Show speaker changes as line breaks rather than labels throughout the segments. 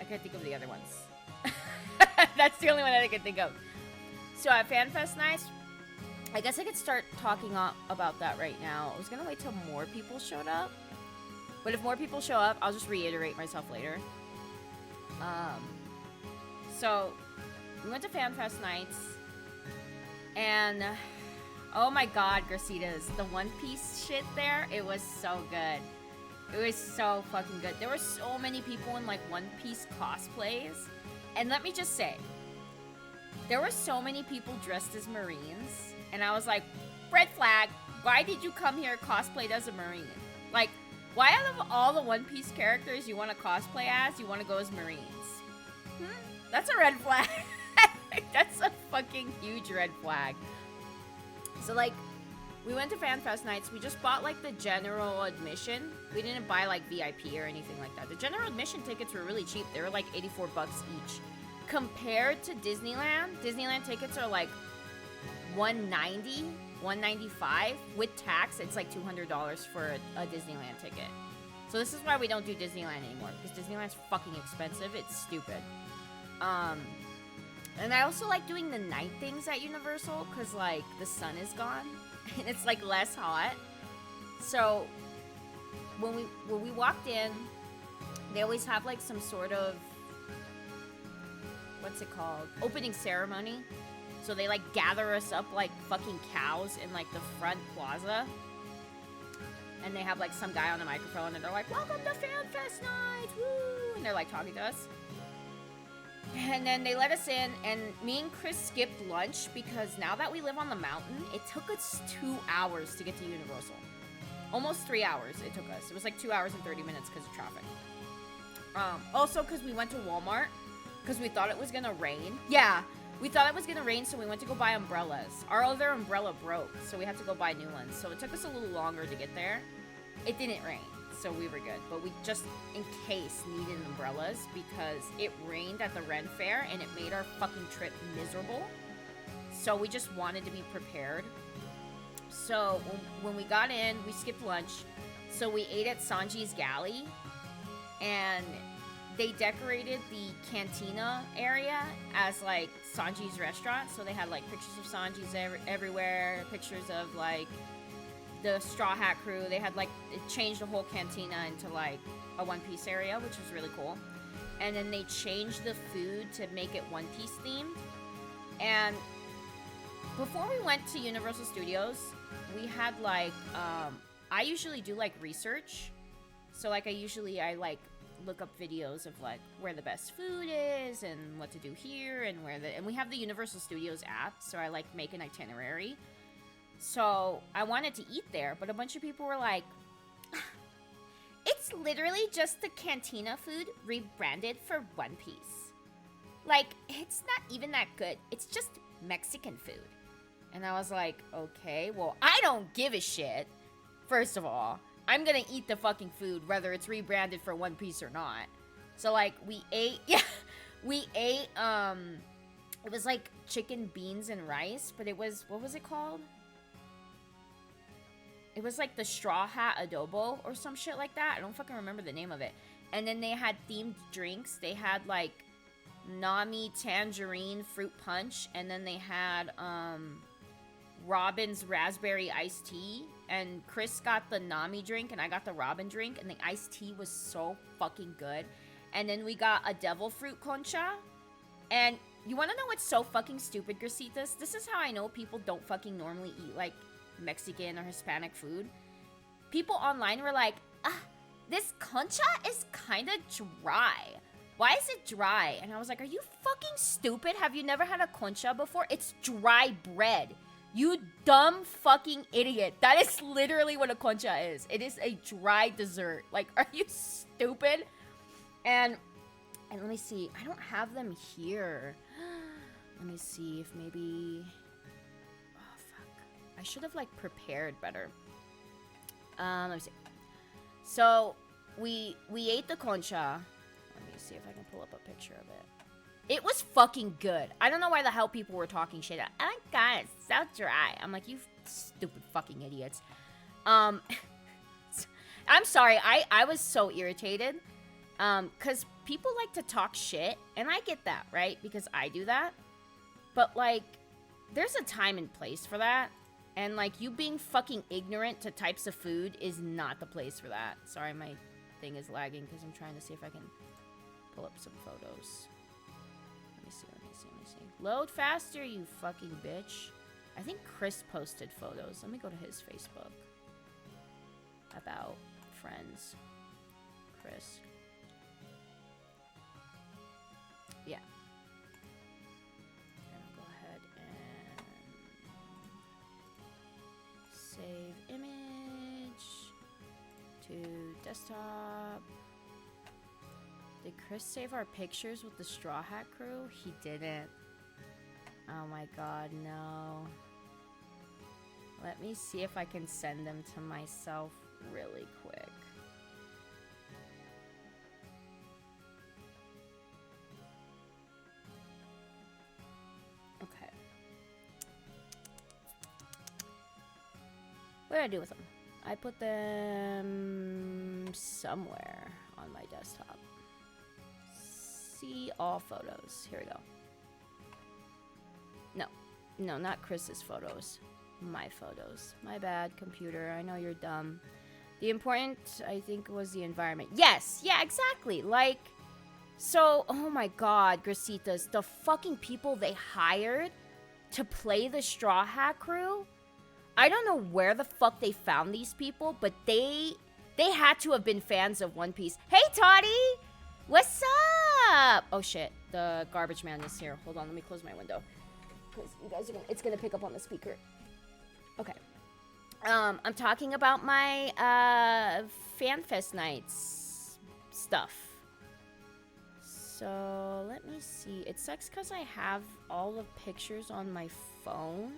can't think of the other ones. That's the only one that I can think of. So at FanFest nights, I guess I could start talking about that right now. I was gonna wait till more people showed up, but if more people show up, I'll just reiterate myself later. So we went to FanFest nights, and oh my god, Gracita's, the One Piece shit there, it was so good. It was so fucking good. There were so many people in like One Piece cosplays, and let me just say, there were so many people dressed as Marines, and I was like, red flag, why did you come here cosplayed as a Marine? Like, why out of all the One Piece characters you want to cosplay as, you want to go as Marines? That's a red flag. That's a fucking huge red flag. So, like, we went to FanFest nights. We just bought, like, the general admission. We didn't buy, like, VIP or anything like that. The general admission tickets were really cheap. They were, like, $84 each. Compared to Disneyland tickets are, like, $190, $195. With tax, it's, like, $200 for a Disneyland ticket. So this is why we don't do Disneyland anymore, because Disneyland's fucking expensive. It's stupid. And I also like doing the night things at Universal, because, like, the sun is gone, and it's, like, less hot. So, when we walked in, they always have, like, some sort of, what's it called? Opening ceremony. So they, like, gather us up like fucking cows in, like, the front plaza. And they have, like, some guy on the microphone, and they're like, welcome to FanFest night, woo! And they're, like, talking to us. And then they let us in, and me and Chris skipped lunch because now that we live on the mountain, it took us 2 hours to get to Universal. Almost 3 hours it took us. It was like 2 hours and 30 minutes because of traffic. Also because we went to Walmart because we thought it was gonna rain. Yeah, we thought it was gonna rain, so we went to go buy umbrellas. Our other umbrella broke, so we had to go buy new ones. So it took us a little longer to get there. It didn't rain, so we were good. But we just, in case, needed umbrellas because it rained at the Ren Fair and it made our fucking trip miserable. So we just wanted to be prepared. So when we got in, we skipped lunch. So we ate at Sanji's Galley, and they decorated the cantina area as like Sanji's restaurant. So they had like pictures of Sanji's everywhere, pictures of like the Straw Hat crew. They had like, it changed the whole cantina into like a One Piece area, which was really cool. And then they changed the food to make it One Piece themed. And before we went to Universal Studios, we had like, I usually do like research. So like I like look up videos of like where the best food is and what to do here and and we have the Universal Studios app, so I like make an itinerary. So I wanted to eat there, but a bunch of people were like, it's literally just the cantina food rebranded for One Piece. Like, it's not even that good. It's just Mexican food. And I was like, okay, well, I don't give a shit. First of all, I'm gonna eat the fucking food, whether it's rebranded for One Piece or not. So, like, we ate, it was like chicken, beans, and rice, but it was, what was it called? It was like the Straw Hat Adobo or some shit like that. I don't fucking remember the name of it. And then they had themed drinks. They had, like, Nami Tangerine Fruit Punch, and then they had, Robin's Raspberry Iced Tea, and Chris got the Nami drink, and I got the Robin drink, and the iced tea was so fucking good. And then we got a Devil Fruit Concha, and you want to know what's so fucking stupid, Grasitas? This is how I know people don't fucking normally eat, like, Mexican or Hispanic food. People online were like, this concha is kind of dry. Why is it dry? And I was like, are you fucking stupid? Have you never had a concha before? It's dry bread. You dumb fucking idiot. That is literally what a concha is. It is a dry dessert. Like, are you stupid? And let me see. I don't have them here. Let me see if maybe... Oh, fuck. I should have, like, prepared better. Let me see. So, we ate the concha. Let me see if I can pull up a picture of it. It was fucking good. I don't know why the hell people were talking shit. Oh my god, it's so dry. I'm like, you stupid fucking idiots. I'm sorry. I was so irritated. Because people like to talk shit, and I get that, right? Because I do that. But, like, there's a time and place for that. And, like, you being fucking ignorant to types of food is not the place for that. Sorry, my thing is lagging because I'm trying to see if I can pull up some photos. Let me see. Load faster, you fucking bitch. I think Chris posted photos. Let me go to his Facebook. About friends. Chris. Yeah. And I'll go ahead and save image to desktop. Did Chris save our pictures with the Straw Hat crew? He didn't. Oh my god, no. Let me see if I can send them to myself really quick. Okay. What did I do with them? I put them somewhere on my desktop. See all photos. Here we go. No, not Chris's photos. My photos. My bad, computer. I know you're dumb. The important, I think, was the environment. Yes! Yeah, exactly. Like, so, oh my god, Grasitas. The fucking people they hired to play the Straw Hat crew? I don't know where the fuck they found these people, but they had to have been fans of One Piece. Hey, Toddy! What's up? Oh, shit. The garbage man is here. Hold on, let me close my window. Because you guys are gonna, it's gonna pick up on the speaker. Okay. I'm talking about my, FanFest nights stuff. So, let me see. It sucks because I have all the pictures on my phone,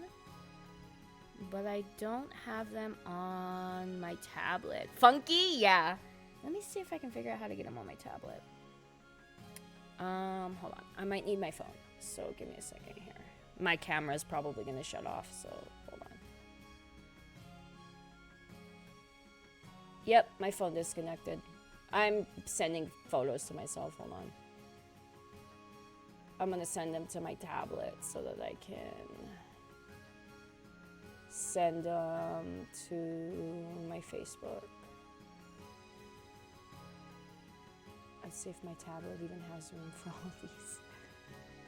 but I don't have them on my tablet. Funky? Yeah. Let me see if I can figure out how to get them on my tablet. Hold on. I might need my phone, so give me a second here. My camera is probably going to shut off, so hold on. Yep, my phone disconnected. I'm sending photos to myself. Hold on. I'm going to send them to my tablet so that I can send them to my Facebook. Let's see if my tablet even has room for all these.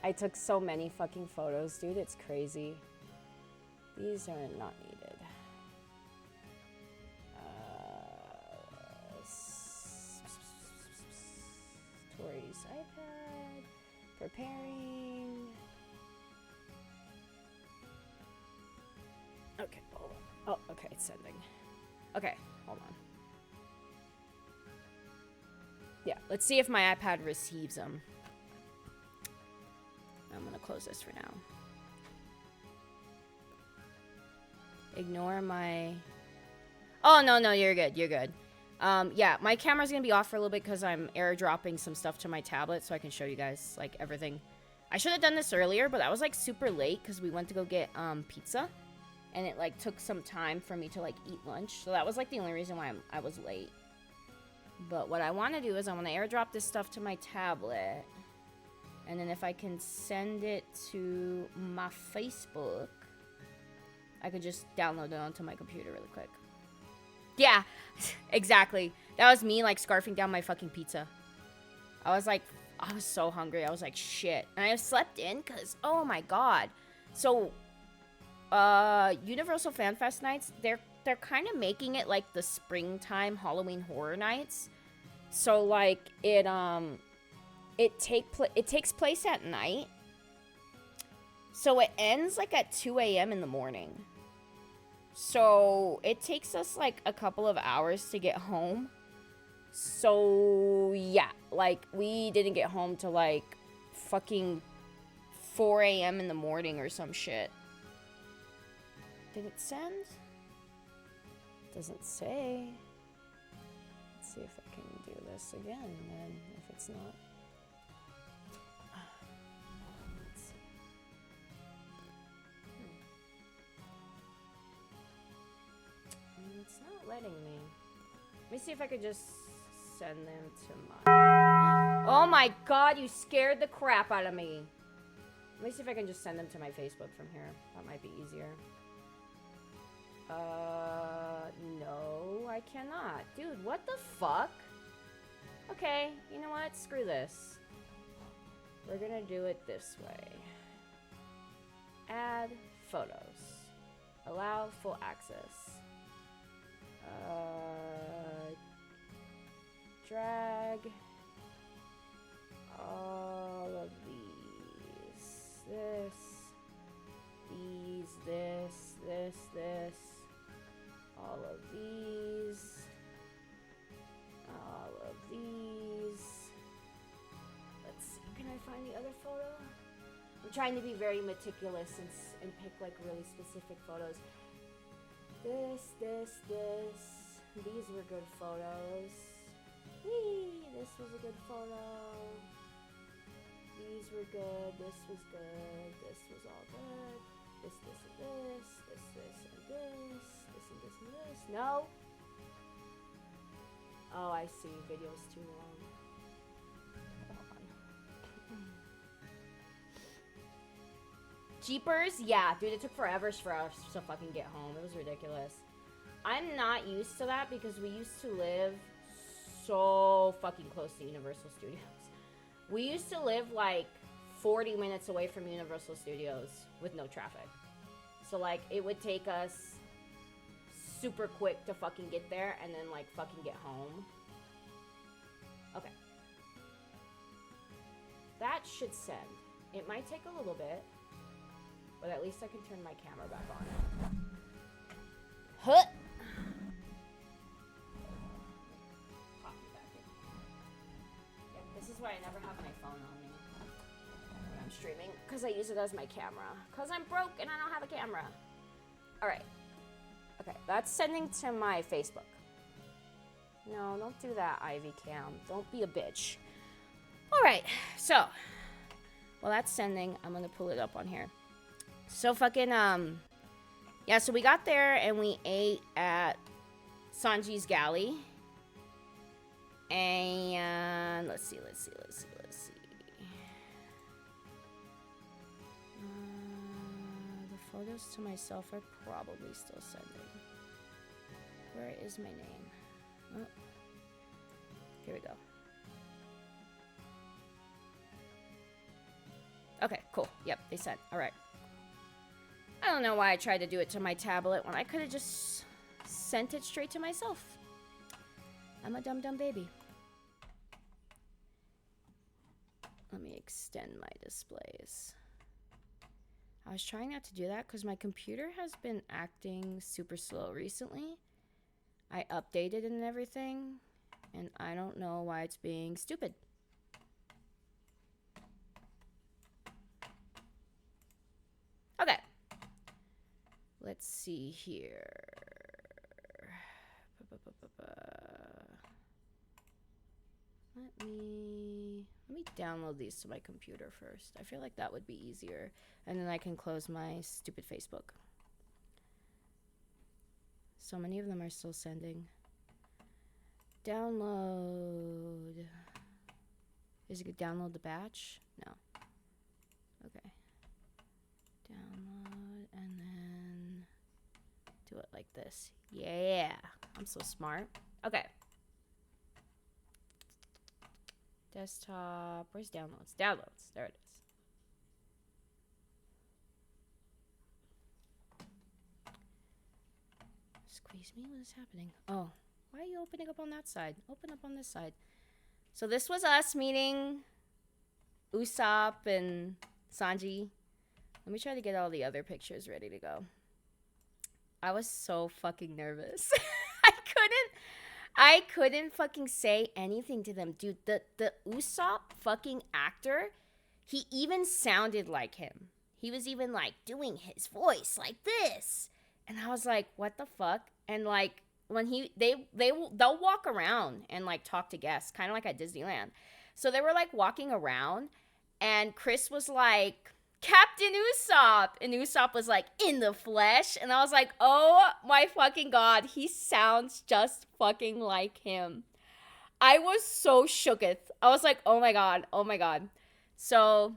I took so many fucking photos, dude. It's crazy. These are not needed. Tori's iPad. Preparing. Okay, hold on. Oh, okay, it's sending. Okay, hold on. Yeah, let's see if my iPad receives them. I'm gonna close this for now. Ignore my... Oh, no, you're good, you're good. Yeah, my camera's gonna be off for a little bit because I'm airdropping some stuff to my tablet so I can show you guys, like, everything. I should have done this earlier, but I was, like, super late because we went to go get, pizza. And it, like, took some time for me to, like, eat lunch. So that was, like, the only reason why I was late. But what I want to do is I want to airdrop this stuff to my tablet. And then if I can send it to my Facebook, I could just download it onto my computer really quick. Yeah, exactly. That was me, like, scarfing down my fucking pizza. I was so hungry. I was like, shit. And I slept in because, oh my god. So, Universal Fan Fest nights, they're kind of making it like the springtime Halloween Horror Nights. So, like, it takes place at night. So it ends like at 2 a.m. in the morning. So it takes us like a couple of hours to get home. So yeah, like we didn't get home till like fucking 4 a.m. in the morning or some shit. Did it send? Doesn't say. Let's see if I can do this again then, if it's not. Let's see. It's not letting me. Let me see if I could just send them to my... my god, you scared the crap out of me. Let me see if I can just send them to my Facebook from here. That might be easier. No, I cannot. Dude, what the fuck? Okay, you know what? Screw this. We're gonna do it this way. Add photos. Allow full access. Drag all of these. This. All of these. Let's see. Can I find the other photo? I'm trying to be very meticulous and pick like really specific photos. This. These were good photos. Whee! This was a good photo. These were good. This was good. This was all good. This and this. This and this. This and this. No. Oh, I see. Video's too long. Hold on. Jeepers? Yeah, dude, it took forever for us to fucking get home. It was ridiculous. I'm not used to that because we used to live so fucking close to Universal Studios. We used to live like 40 minutes away from Universal Studios with no traffic. So like it would take us super quick to fucking get there and then like fucking get home. Okay. That should send. It might take a little bit, but at least I can turn my camera back on. Huh. This is why I never have my phone on me when I'm streaming, because I use it as my camera. Because I'm broke and I don't have a camera. Alright. Okay, that's sending to my Facebook. No, don't do that, Ivy Cam. Don't be a bitch. Alright, so. Well, that's sending. I'm going to pull it up on here. So fucking, yeah, so we got there and we ate at Sanji's Galley. And let's see. The photos to myself are probably still sending. Where is my name? Oh. Here we go. Okay, cool. Yep, they sent. All right. I don't know why I tried to do it to my tablet when I could have just sent it straight to myself. I'm a dumb baby. Let me extend my displays. I was trying not to do that because my computer has been acting super slow recently. I updated and everything, and I don't know why it's being stupid. Okay. Let's see here. Let me download these to my computer first. I feel like that would be easier. And then I can close my stupid Facebook. So many of them are still sending. Download. Is it good? Download the batch? No. Okay. Download and then do it like this. Yeah. I'm so smart. Okay. Desktop. Where's downloads? Downloads. There it is. Squeeze me? What is happening? Oh. Why are you opening up on that side? Open up on this side. So this was us meeting Usopp and Sanji. Let me try to get all the other pictures ready to go. I was so fucking nervous. I couldn't fucking say anything to them. Dude, the Usopp fucking actor, he even sounded like him. He was even like doing his voice like this. And I was like, what the fuck? And like when they'll walk around and like talk to guests, kind of like at Disneyland. So they were like walking around and Chris was like, Captain Usopp. And Usopp was like, in the flesh. And I was like, oh my fucking God, he sounds just fucking like him. I was so shooketh. I was like, oh my god, oh my god. So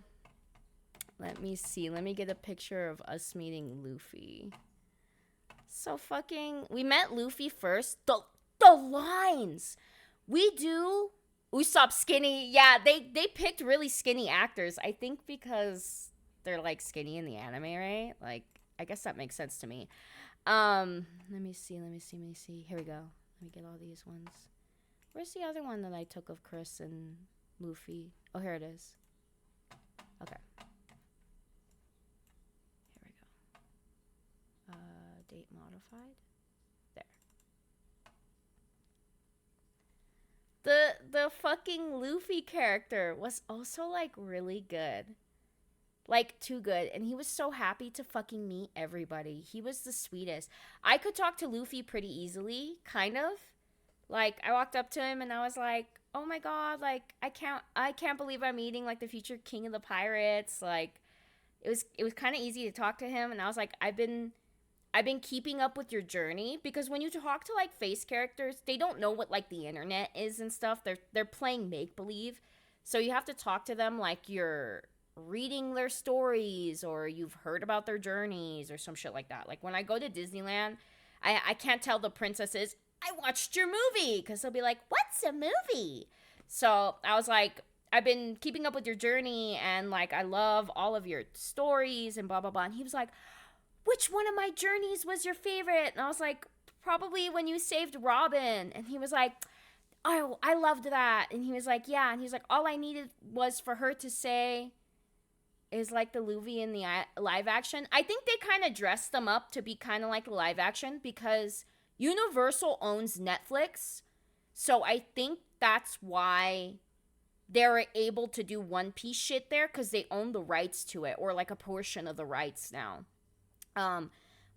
let me see. Let me get a picture of us meeting Luffy. So fucking, we met Luffy first. The lines we do. Usopp skinny. Yeah, they picked really skinny actors. I think because they're like skinny in the anime, right? Like, I guess that makes sense to me. Let me see. Here we go. Let me get all these ones. Where's the other one that I took of Chris and Luffy? Oh, here it is. Okay. Here we go. Date modified. There. The fucking Luffy character was also like really good. Like too good. And he was so happy to fucking meet everybody. He was the sweetest. I could talk to Luffy pretty easily, kind of. Like I walked up to him and I was like, "Oh my god, like I can't believe I'm meeting like the future king of the pirates." Like it was kind of easy to talk to him and I was like, I've been keeping up with your journey because when you talk to like face characters, they don't know what like the internet is and stuff. They're playing make believe. So you have to talk to them like you're reading their stories or you've heard about their journeys or some shit like that. Like when I go to Disneyland, I can't tell the princesses, I watched your movie, because they'll be like, what's a movie? So I was like, I've been keeping up with your journey and like I love all of your stories and blah blah blah. And he was like, which one of my journeys was your favorite? And I was like, probably when you saved Robin. And he was like, oh, I loved that. And he was like, yeah. And he was like, all I needed was for her to say is like the Luffy in the live action. I think they kind of dressed them up to be kind of like the live action because Universal owns Netflix. So I think that's why they're able to do One Piece shit there because they own the rights to it or like a portion of the rights now.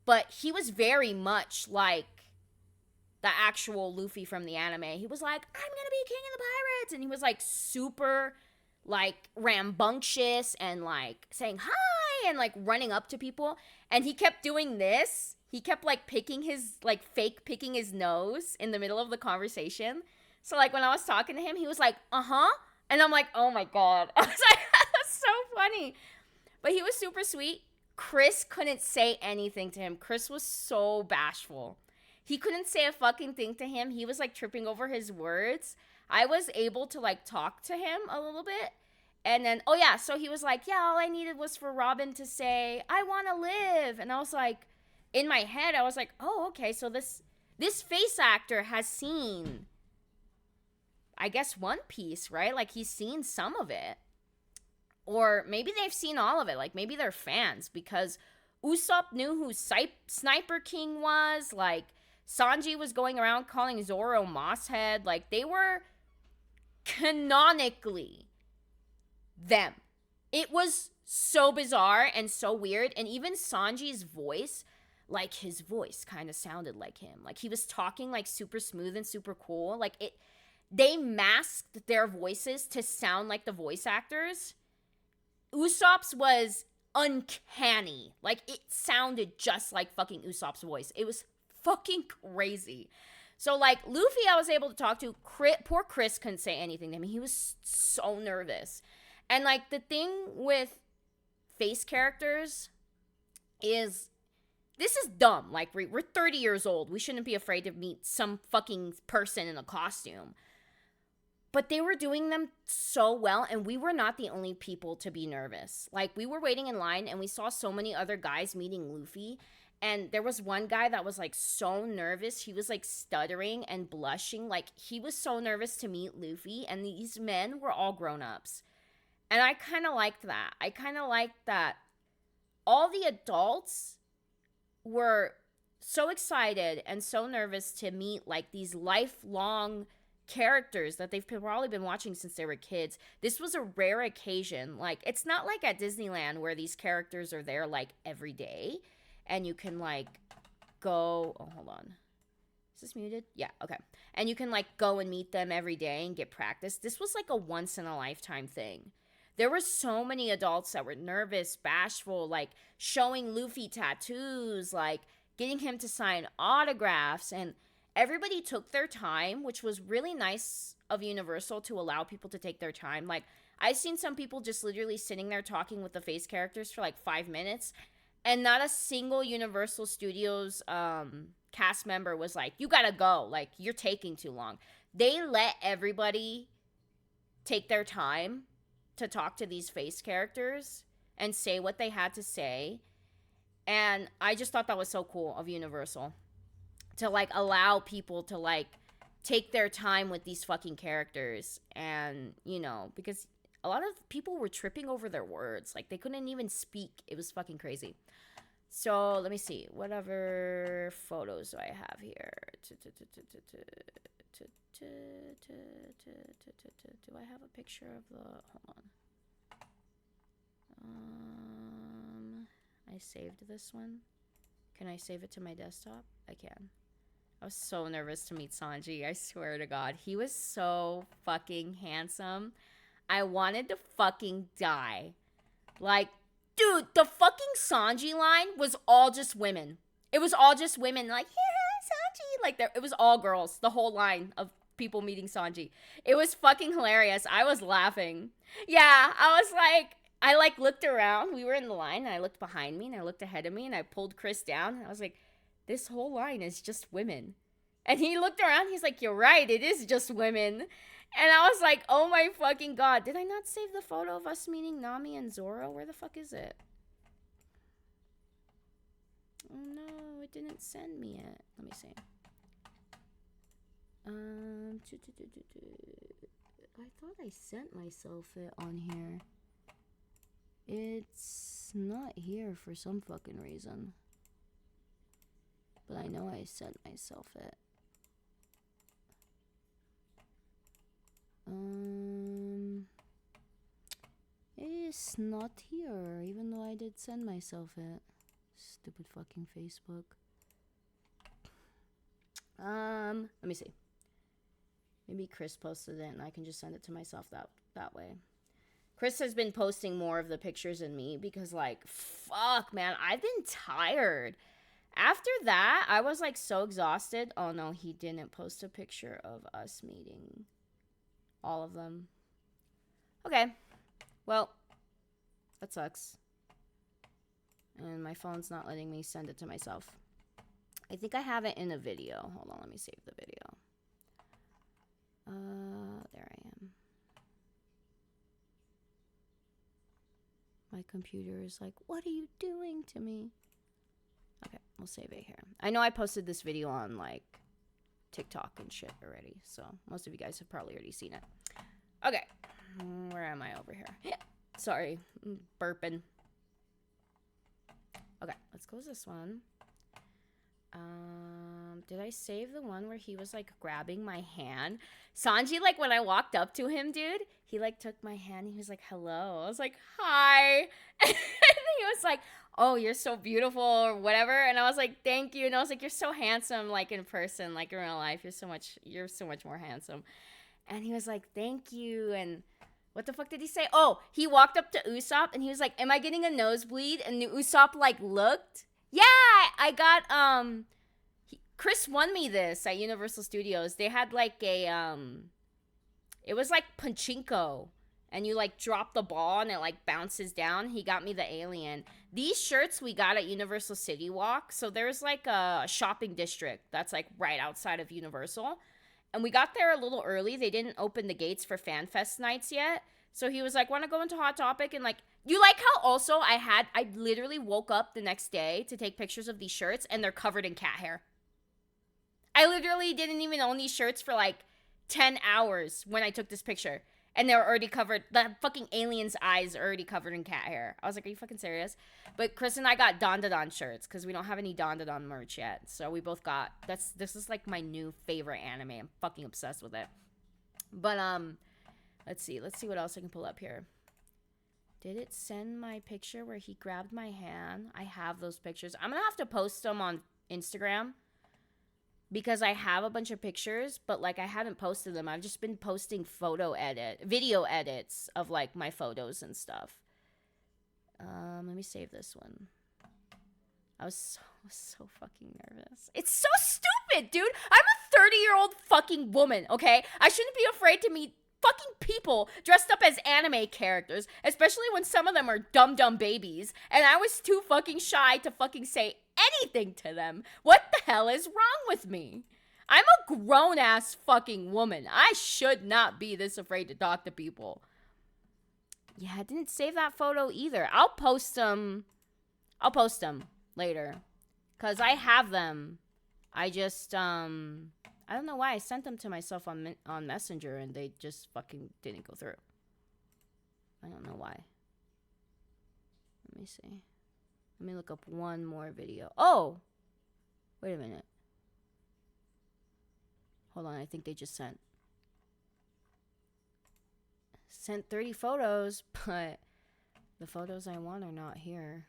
But he was very much like the actual Luffy from the anime. He was like, I'm gonna be king of the pirates. And he was like super like rambunctious and like saying hi and like running up to people. And he kept doing this. He kept like picking his, like fake picking his nose in the middle of the conversation. So like when I was talking to him, he was like, uh-huh. And I'm like, oh my God. I was like, that's so funny. But he was super sweet. Chris couldn't say anything to him. Chris was so bashful. He couldn't say a fucking thing to him. He was like tripping over his words. I was able to like talk to him a little bit. And then, oh yeah, so he was like, yeah, all I needed was for Robin to say, I want to live. And I was like, in my head, I was like, oh, okay, so this face actor has seen, I guess, One Piece, right? Like he's seen some of it. Or maybe they've seen all of it. Like maybe they're fans because Usopp knew who Sniper King was. Like Sanji was going around calling Zoro Mosshead. Like they were canonically them. It was so bizarre and so weird. And even Sanji's voice, like his voice kind of sounded like him. Like he was talking like super smooth and super cool. Like they masked their voices to sound like the voice actors. Usopp's was uncanny. Like it sounded just like fucking Usopp's voice. It was fucking crazy. So like Luffy I was able to talk to. Poor Chris couldn't say anything to me. He was so nervous. And like the thing with face characters is this is dumb. Like we're 30 years old. We shouldn't be afraid to meet some fucking person in a costume. But they were doing them so well, and we were not the only people to be nervous. Like, we were waiting in line, and we saw so many other guys meeting Luffy, and there was one guy that was, like, so nervous. He was, like, stuttering and blushing. Like, he was so nervous to meet Luffy, and these men were all grown-ups. And I kind of liked that. I kind of liked that all the adults were so excited and so nervous to meet, like, these lifelong characters that they've probably been watching since they were kids. This was a rare occasion. Like, it's not like at Disneyland where these characters are there like every day and you can like go, oh, hold on. Is this muted? Yeah, okay. And you can like go and meet them every day and get practice. This was like a once in a lifetime thing. There were so many adults that were nervous, bashful, like showing Luffy tattoos, like getting him to sign autographs. And everybody took their time, which was really nice of Universal to allow people to take their time. Like, I've seen some people just literally sitting there talking with the face characters for like 5 minutes, and not a single Universal Studios cast member was like, you gotta go, like, you're taking too long. They let everybody take their time to talk to these face characters and say what they had to say. And I just thought that was so cool of Universal to like allow people to like take their time with these fucking characters. And, you know, because a lot of people were tripping over their words. Like, they couldn't even speak. It was fucking crazy. So, let me see. Whatever photos do I have here? Do I have a picture of the... Hold on. I saved this one. Can I save it to my desktop? I can. I was so nervous to meet Sanji. I swear to God. He was so fucking handsome. I wanted to fucking die. Like, dude, the fucking Sanji line was all just women. It was all just women. Like, yeah, Sanji. Like, it was all girls. The whole line of people meeting Sanji. It was fucking hilarious. I was laughing. Yeah, I was like... I, like, looked around. We were in the line, and I looked behind me, and I looked ahead of me, and I pulled Chris down, and I was like, this whole line is just women. And he looked around, he's like, you're right, it is just women. And I was like, oh my fucking God. Did I not save the photo of us meeting Nami and Zoro? Where the fuck is it? Oh no, it didn't send me it. Let me see. I thought I sent myself it on here. It's not here for some fucking reason. But I know I sent myself it. It's not here, even though I did send myself it. Stupid fucking Facebook. Let me see. Maybe Chris posted it and I can just send it to myself that way. Chris has been posting more of the pictures than me because, like, fuck, man, I've been tired. After that, I was, like, so exhausted. Oh, no, he didn't post a picture of us meeting all of them. Okay. Well, that sucks. And my phone's not letting me send it to myself. I think I have it in a video. Hold on, let me save the video. There I am. My computer is like, what are you doing to me? Okay, we'll save it here. I know I posted this video on, like, TikTok and shit already, so most of you guys have probably already seen it. Okay, where am I over here? Yeah, sorry, I'm burping. Okay, let's close this one. Did I save the one where he was, like, grabbing my hand? Sanji, like, when I walked up to him, dude, he, like, took my hand. He was like, hello. I was like, hi. And he was like, oh, you're so beautiful or whatever. And I was like, thank you. And I was like, you're so handsome, like, in person, like, in real life. You're so much more handsome. And he was like, thank you. And what the fuck did he say? Oh, he walked up to Usopp and he was like, am I getting a nosebleed? And Usopp, like, looked. Yeah, I got, Chris won me this at Universal Studios. They had, like, it was like pachinko. And you, like, drop the ball and it, like, bounces down. He got me the alien. These shirts we got at Universal City Walk. So there's, like, a shopping district that's, like, right outside of Universal. And we got there a little early. They didn't open the gates for FanFest nights yet. So he was like, want to go into Hot Topic? And, like, you like how also I literally woke up the next day to take pictures of these shirts and they're covered in cat hair. I literally didn't even own these shirts for, like, 10 hours when I took this picture. And they were already covered. The fucking alien's eyes are already covered in cat hair. I was like, are you fucking serious? But Chris and I got Don shirts because we don't have any Don merch yet. So we both got, this is like my new favorite anime. I'm fucking obsessed with it. But, let's see what else I can pull up here. Did it send my picture where he grabbed my hand? I have those pictures. I'm gonna have to post them on Instagram. Because I have a bunch of pictures, but, like, I haven't posted them. I've just been posting video edits of, like, my photos and stuff. Let me save this one. I was so fucking nervous. It's so stupid! it, dude. I'm a 30-year-old fucking woman, okay? I shouldn't be afraid to meet fucking people dressed up as anime characters, especially when some of them are dumb babies, and I was too fucking shy to fucking say anything to them. What the hell is wrong with me? I'm a grown-ass fucking woman. I should not be this afraid to talk to people. Yeah, I didn't save that photo either. I'll post them later. Because I have them. I just, I don't know why I sent them to myself on Messenger and they just fucking didn't go through. I don't know why. Let me see. Let me look up one more video. Oh! Wait a minute. Hold on, I think they just sent 30 photos, but the photos I want are not here.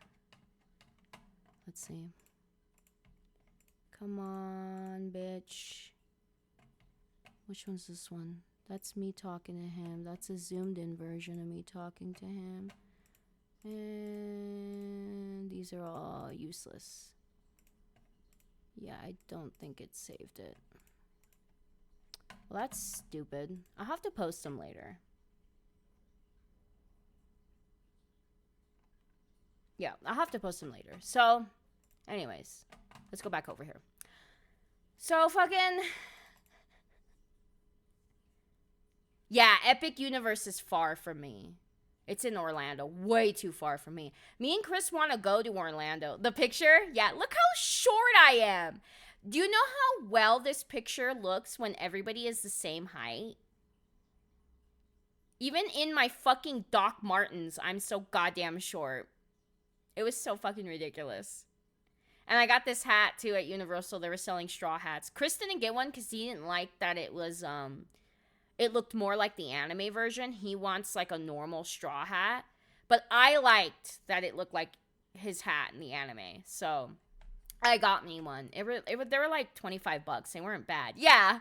Let's see. Come on, bitch. Which one's this one? That's me talking to him. That's a zoomed in version of me talking to him. And these are all useless. Yeah, I don't think it saved it. Well, that's stupid. I'll have to post them later. Yeah, I'll have to post them later. So, anyways, let's go back over here. So, fucking... Yeah, Epic Universe is far from me. It's in Orlando. Way too far from me. Me and Chris want to go to Orlando. The picture? Yeah, look how short I am. Do you know how well this picture looks when everybody is the same height? Even in my fucking Doc Martens, I'm so goddamn short. It was so fucking ridiculous. And I got this hat, too, at Universal. They were selling straw hats. Chris didn't get one because he didn't like that it was, it looked more like the anime version. He wants, like, a normal straw hat. But I liked that it looked like his hat in the anime. So, I got me one. They were, like, $25. They weren't bad. Yeah,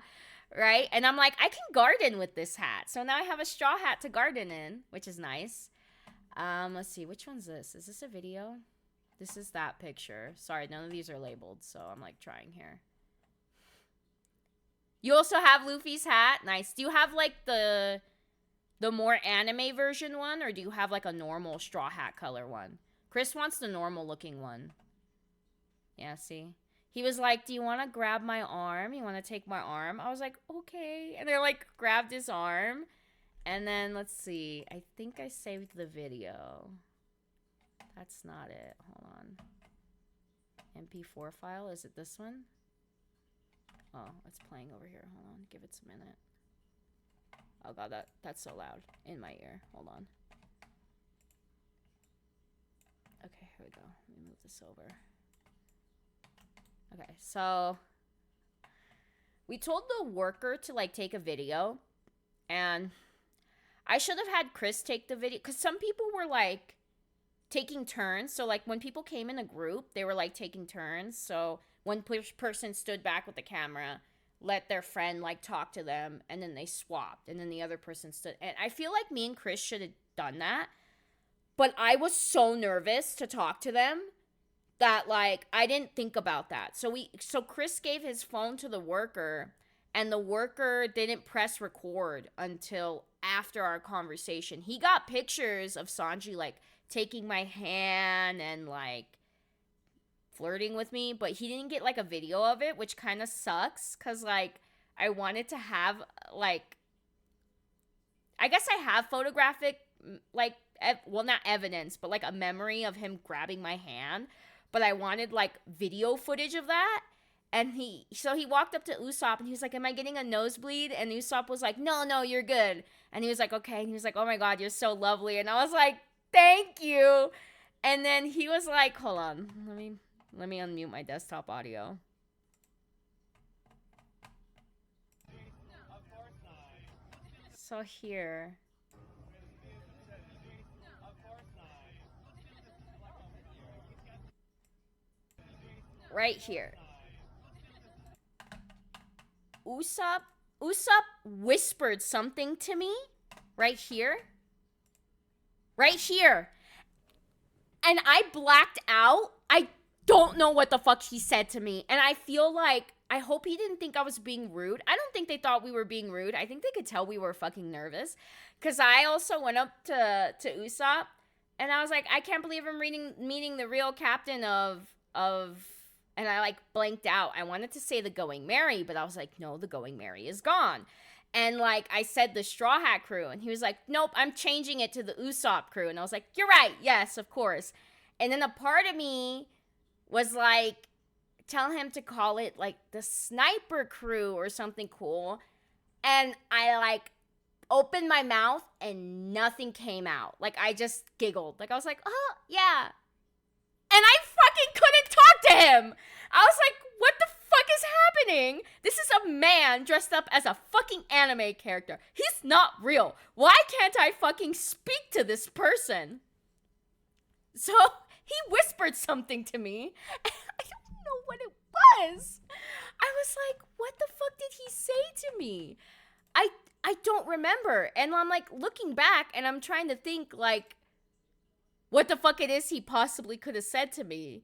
right? And I'm like, I can garden with this hat. So now I have a straw hat to garden in, which is nice. Let's see. Which one's this? Is this a video? This is that picture. Sorry, none of these are labeled, so I'm, like, trying here. You also have Luffy's hat. Nice. Do you have, like, the more anime version one, or do you have, like, a normal straw hat color one? Chris wants the normal-looking one. Yeah, see? He was like, do you want to grab my arm? You want to take my arm? I was like, okay. And they, like, grabbed his arm. And then, let's see. I think I saved the video. That's not it. Hold on. MP4 file. Is it this one? Oh, it's playing over here. Hold on. Give it a minute. Oh, God. That's so loud in my ear. Hold on. Okay, here we go. Let me move this over. Okay, so we told the worker to, like, take a video. And I should have had Chris take the video. Because some people were, like, taking turns. So, like, when people came in a group, they were, like, taking turns. So one person stood back with the camera, let their friend, like, talk to them, and then they swapped. And then the other person stood. And I feel like me and Chris should have done that. But I was so nervous to talk to them that, like, I didn't think about that. So Chris gave his phone to the worker, and the worker didn't press record until after our conversation. He got pictures of Sanji, like, taking my hand and, like, flirting with me, but he didn't get, like, a video of it, which kind of sucks, because, like, I wanted to have, like, I guess I have photographic, like, well, not evidence, but, like, a memory of him grabbing my hand, but I wanted, like, video footage of that. And so he walked up to Usopp, and he was like, am I getting a nosebleed? And Usopp was like, no, you're good. And he was like, okay. And he was like, oh my God, you're so lovely. And I was like, thank you. And then he was like, hold on, let me unmute my desktop audio. So here. Right here. Usopp whispered something to me. Right here. Right here. And I blacked out. I don't know what the fuck he said to me. And I feel like I hope he didn't think I was being rude. I don't think they thought we were being rude. I think they could tell we were fucking nervous. Because I also went up to Usopp, and I was like, I can't believe I'm meeting the real captain of, and I like blanked out. I wanted to say the Going Merry, but I was like, no, the Going Merry is gone. And like I said, the Straw Hat crew, and he was like, nope, I'm changing it to the Usopp crew. And I was like, you're right, yes, of course. And then a part of me was like, tell him to call it like the Sniper crew or something cool. And I like opened my mouth and nothing came out. Like I just giggled. Like I was like, oh yeah. And I fucking couldn't talk to him. I was like, what the fuck is happening? This is a man dressed up as a fucking anime character. He's not real. Why can't I fucking speak to this person? So he whispered something to me. And I don't know what it was. I was like, what the fuck did he say to me? I don't remember. And I'm like looking back and I'm trying to think like what the fuck it is he possibly could have said to me.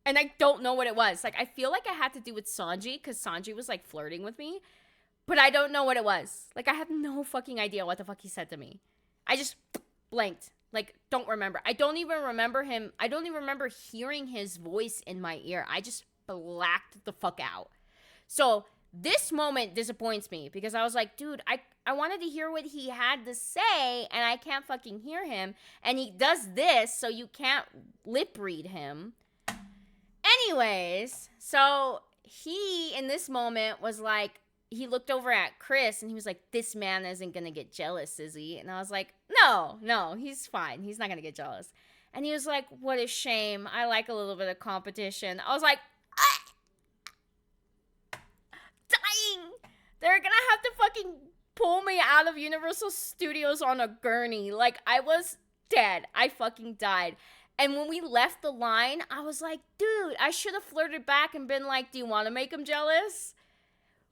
And I don't know what it was. Like, I feel like I had to do with Sanji because Sanji was, like, flirting with me. But I don't know what it was. Like, I have no fucking idea what the fuck he said to me. I just blanked. Like, don't remember. I don't even remember him. I don't even remember hearing his voice in my ear. I just blacked the fuck out. So, this moment disappoints me because I was like, dude, I wanted to hear what he had to say and I can't fucking hear him. And he does this, so you can't lip read him. Anyways, so he, in this moment, was like, he looked over at Chris, and he was like, this man isn't going to get jealous, is he? And I was like, no, he's fine. He's not going to get jealous. And he was like, what a shame. I like a little bit of competition. I was like, dying. They're going to have to fucking pull me out of Universal Studios on a gurney. Like, I was dead. I fucking died. And when we left the line, I was like, dude, I should have flirted back and been like, do you want to make him jealous?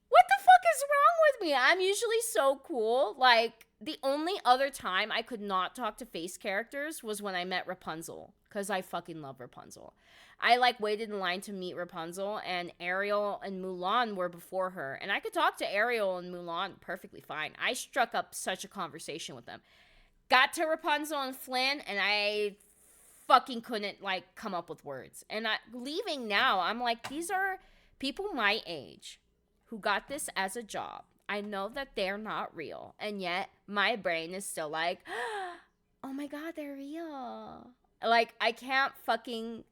What the fuck is wrong with me? I'm usually so cool. Like, the only other time I could not talk to face characters was when I met Rapunzel. Because I fucking love Rapunzel. I, like, waited in line to meet Rapunzel, and Ariel and Mulan were before her. And I could talk to Ariel and Mulan perfectly fine. I struck up such a conversation with them. Got to Rapunzel and Flynn, and I fucking couldn't like come up with words. And leaving now, I'm like, these are people my age who got this as a job. I know that they're not real, and yet my brain is still like, oh my god, they're real. Like, I can't fucking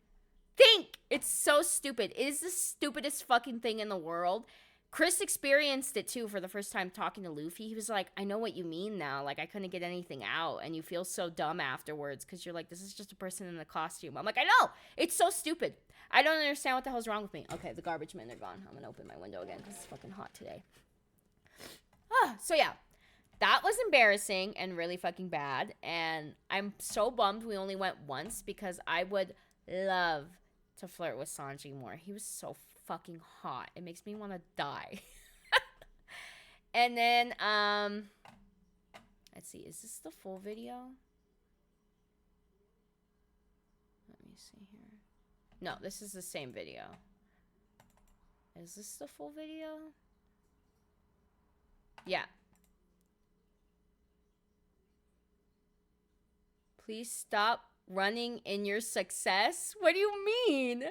think. It's so stupid. It is the stupidest fucking thing in the world. Chris experienced it too for the first time talking to Luffy. He was like, I know what you mean now. Like, I couldn't get anything out. And you feel so dumb afterwards because you're like, this is just a person in a costume. I'm like, I know. It's so stupid. I don't understand what the hell's wrong with me. Okay, the garbage men are gone. I'm going to open my window again because it's fucking hot today. So yeah, that was embarrassing and really fucking bad. And I'm so bummed we only went once because I would love to flirt with Sanji more. He was so fucking hot. It makes me want to die. And then let's see, is this the full video? Let me see here. No, this is the same video. Is this the full video? Yeah. Please stop running in your success. What do you mean?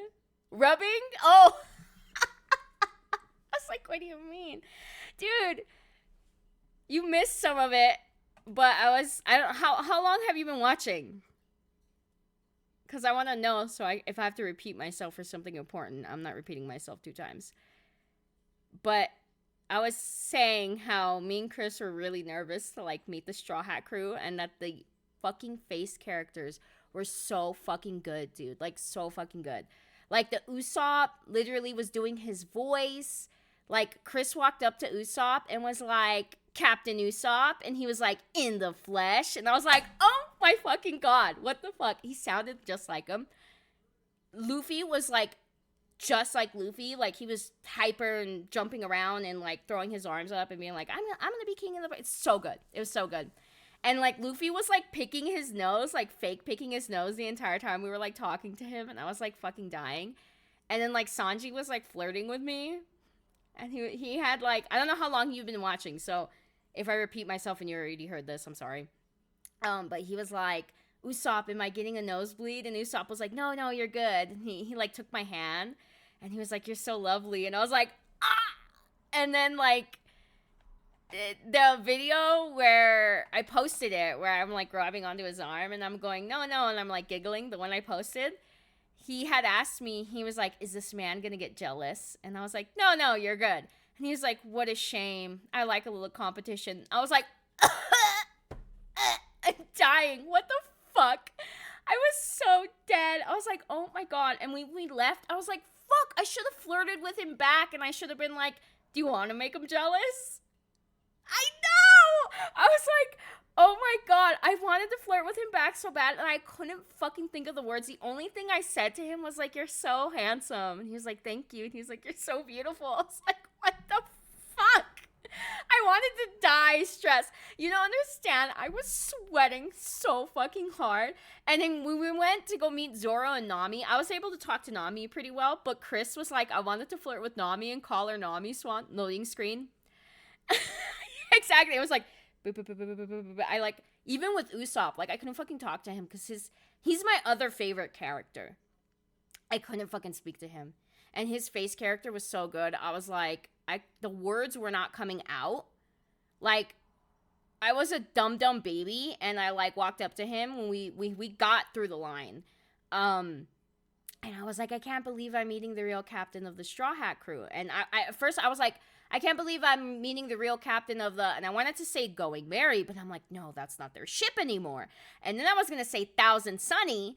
Rubbing? Oh. I was like, what do you mean? Dude, you missed some of it, but how long have you been watching? Because I want to know, so if I have to repeat myself for something important, I'm not repeating myself 2 times. But I was saying how me and Chris were really nervous to, like, meet the Straw Hat crew, and that the fucking face characters were so fucking good, dude. Like, so fucking good. Like, the Usopp literally was doing his voice. Like, Chris walked up to Usopp and was like, Captain Usopp, and he was like, in the flesh. And I was like, oh my fucking god, what the fuck? He sounded just like him. Luffy was like, just like Luffy. Like, he was hyper and jumping around and like throwing his arms up and being like, I'm gonna be king of the... It's so good. It was so good. And like, Luffy was like picking his nose, like fake picking his nose the entire time we were like talking to him, and I was like fucking dying. And then like Sanji was like flirting with me, and he had like, I don't know how long you've been watching, so if I repeat myself and you already heard this, I'm sorry. But he was like, Usopp, am I getting a nosebleed? And Usopp was like, no, no, you're good. And he like took my hand, and he was like, you're so lovely. And I was like, ah! And then like the video where I posted it, where I'm like grabbing onto his arm and I'm going, no, no, and I'm like giggling, the one I posted, he had asked me, he was like, is this man gonna get jealous? And I was like, no, no, you're good. And he was like, what a shame. I like a little competition. I was like, I'm dying. What the fuck? I was so dead. I was like, oh my god. And we left. I was like, fuck, I should have flirted with him back, and I should have been like, do you want to make him jealous? I know! I was like, oh my god, I wanted to flirt with him back so bad, and I couldn't fucking think of the words. The only thing I said to him was like, you're so handsome. And he was like, thank you. And he was like, you're so beautiful. I was like, what the fuck? I wanted to die stress. You don't understand. I was sweating so fucking hard. And then when we went to go meet Zoro and Nami, I was able to talk to Nami pretty well, but Chris was like, I wanted to flirt with Nami and call her Nami Swan loading screen. Exactly. It was like, boop, boop, boop, boop, boop, boop, boop. I like, even with Usopp, like I couldn't fucking talk to him because he's my other favorite character. I couldn't fucking speak to him. And his face character was so good. I was like, the words were not coming out. Like, I was a dumb baby, and I like walked up to him when we got through the line. And I was like, I can't believe I'm meeting the real captain of the Straw Hat crew. And I at first I was like, I can't believe I'm meeting the real captain of the, and I wanted to say Going Merry, but I'm like, no, that's not their ship anymore. And then I was going to say Thousand Sunny,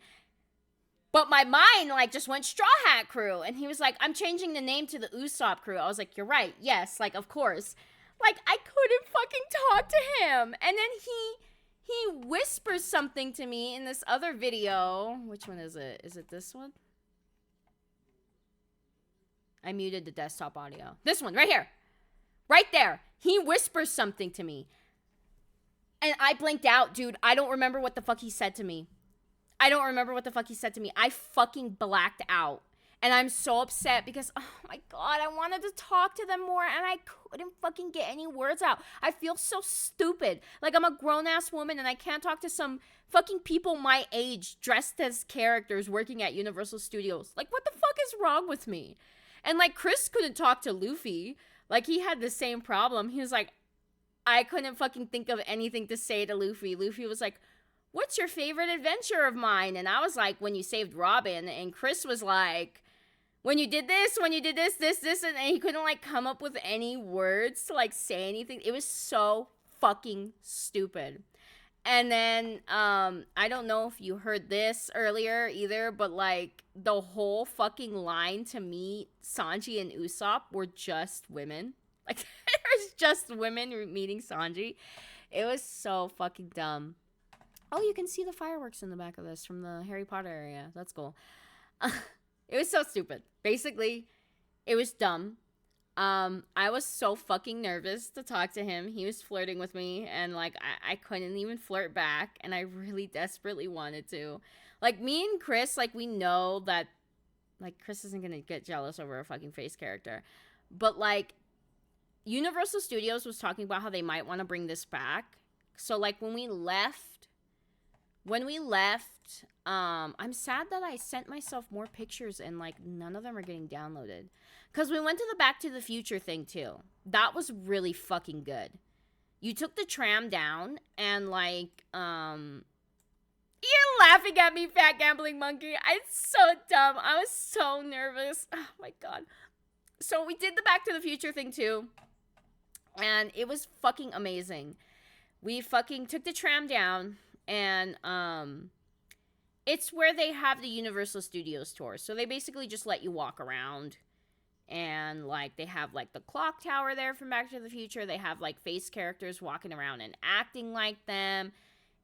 but my mind like just went Straw Hat crew. And he was like, I'm changing the name to the Usopp crew. I was like, you're right. Yes, like, of course. Like, I couldn't fucking talk to him. And then he whispers something to me in this other video. Which one is it? Is it this one? I muted the desktop audio. This one, right here. Right there. He whispers something to me. And I blinked out, dude. I don't remember what the fuck he said to me. I don't remember what the fuck he said to me. I fucking blacked out. And I'm so upset because, oh my god, I wanted to talk to them more and I couldn't fucking get any words out. I feel so stupid. Like I'm a grown-ass woman and I can't talk to some fucking people my age dressed as characters working at Universal Studios. Like, what the fuck is wrong with me? And like, Chris couldn't talk to Luffy. Like, he had the same problem. He was like, I couldn't fucking think of anything to say to Luffy. Luffy was like, what's your favorite adventure of mine? And I was like, when you saved Robin. And Chris was like, when you did this, this, and he couldn't like come up with any words to like say anything. It was so fucking stupid. And then, I don't know if you heard this earlier either, but like the whole fucking line to meet Sanji and Usopp were just women. Like, there was just women meeting Sanji. It was so fucking dumb. Oh, you can see the fireworks in the back of this from the Harry Potter area. That's cool. It was so stupid. Basically, it was dumb. I was so fucking nervous to talk to him. He was flirting with me, and like I couldn't even flirt back, and I really desperately wanted to. Like, me and Chris, like, we know that like Chris isn't gonna get jealous over a fucking face character. But like, Universal Studios was talking about how they might want to bring this back. So like when we left, I'm sad that I sent myself more pictures and like none of them are getting downloaded. Because we went to the Back to the Future thing too. That was really fucking good. You took the tram down and like, you're laughing at me, fat gambling monkey. I'm so dumb. I was so nervous. Oh my god. So we did the Back to the Future thing too. And it was fucking amazing. We fucking took the tram down. And it's where they have the Universal Studios tour. So they basically just let you walk around. And like they have like the clock tower there from Back to the Future. They have like face characters walking around and acting like them.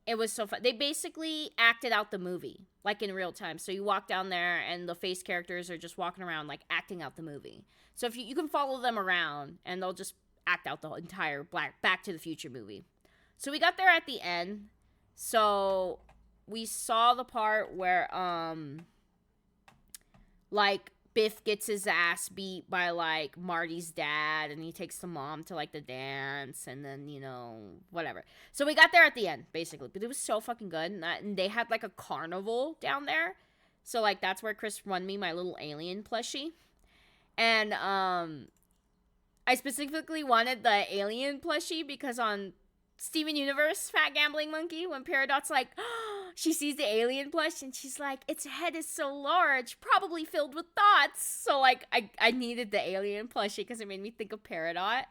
It was so fun. They basically acted out the movie like in real time. So you walk down there and the face characters are just walking around like acting out the movie. So if you can follow them around and they'll just act out the entire Back to the Future movie. So we got there at the end. So we saw the part where like Biff gets his ass beat by like Marty's dad, and he takes the mom to like the dance, and then whatever. So we got there at the end basically, but it was so fucking good, and they had like a carnival down there, so like that's where Chris won me my little alien plushie, and I specifically wanted the alien plushie because on Steven Universe, Fat Gambling Monkey, when Peridot's like, oh, she sees the alien plush and she's like, its head is so large, probably filled with thoughts. So, like, I needed the alien plushie because it made me think of Peridot.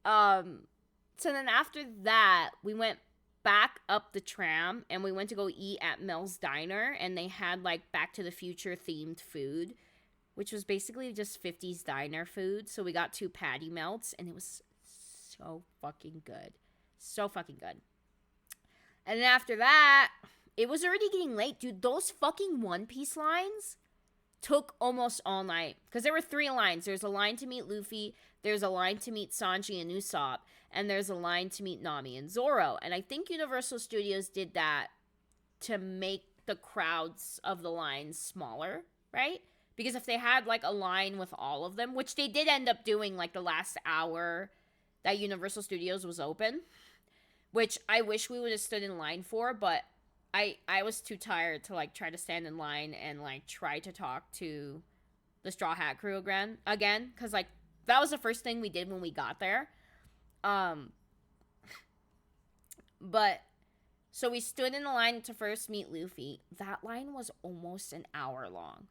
So then after that, we went back up the tram and we went to go eat at Mel's Diner, and they had, like, Back to the Future themed food, which was basically just 50s diner food. So we got 2 patty melts, and it was so fucking good. So fucking good. And then after that, it was already getting late. Dude, those fucking One Piece lines took almost all night. Because there were 3 lines. There's a line to meet Luffy, there's a line to meet Sanji and Usopp, and there's a line to meet Nami and Zoro. And I think Universal Studios did that to make the crowds of the lines smaller, right? Because if they had, like, a line with all of them, which they did end up doing, like, the last hour that Universal Studios was open, which I wish we would have stood in line for, but I was too tired to, like, try to stand in line and, like, try to talk to the Straw Hat Crew again, because, like, that was the first thing we did when we got there. But, so we stood in the line to first meet Luffy. That line was almost an hour long.